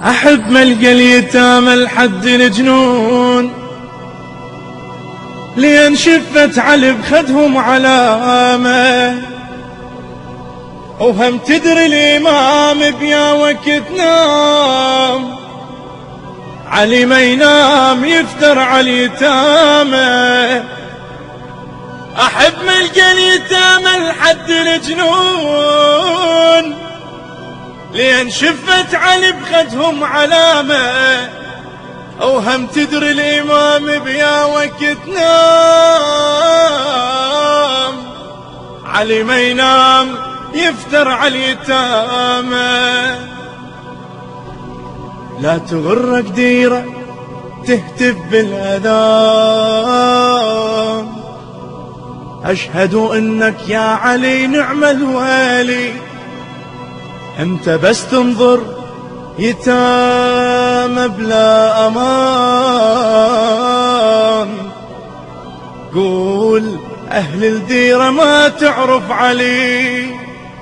أحب ملقى اليتامى لحد الجنون، لين شفت علي بخدهم علامة، وهم تدري الإمام بيا وقت نام، علي ما ينام يفتر على اليتامى. أحب ملقى اليتامى لحد الجنون، لين شفت علي بخدهم علامة، وهم تدري الإمام بيا وقت نام، علي ما ينام يفتر على اليتامى. لا تغرك ديرة تهتف بالأذان، أشهد إنك يا علي نعم الوالي، أنت بس تنظر يتامى بلا أمان. قول أهل الديرة ما تعرف علي،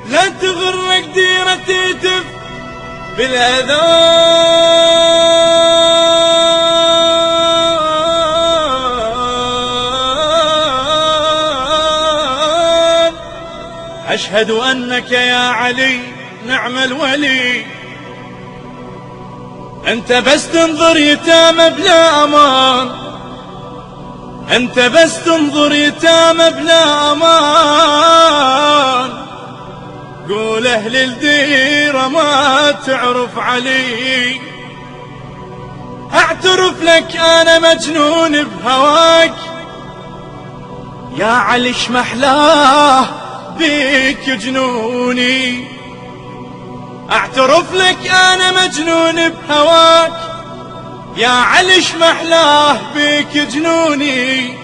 لا تغرك ديرة تهتف بالأذان. أشهد أنك يا علي نعم الولي، أنت بس تنظر يتامى بلا أمان، أنت بس تنظر يتامى بلا أمان. قول أهل الديرة ما تعرف علي، أعترف لك أنا مجنون بهواك، يا علي شمحلاه بيك جنوني. أعترف لك أنا مجنون بهواك، يا علي شمحلاه بيك جنوني.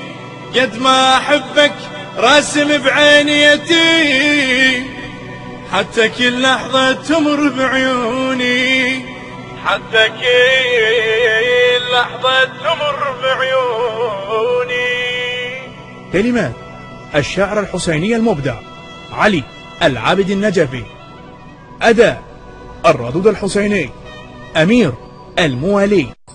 قد ما أحبك راسم بعيني يتيم، حتى كل لحظة تمر بعيوني، حتى كل لحظة تمر بعيوني. كلمات الشاعر الحسيني المبدع علي العابد النجفي، أداء الردود الحسيني أمير الموالي.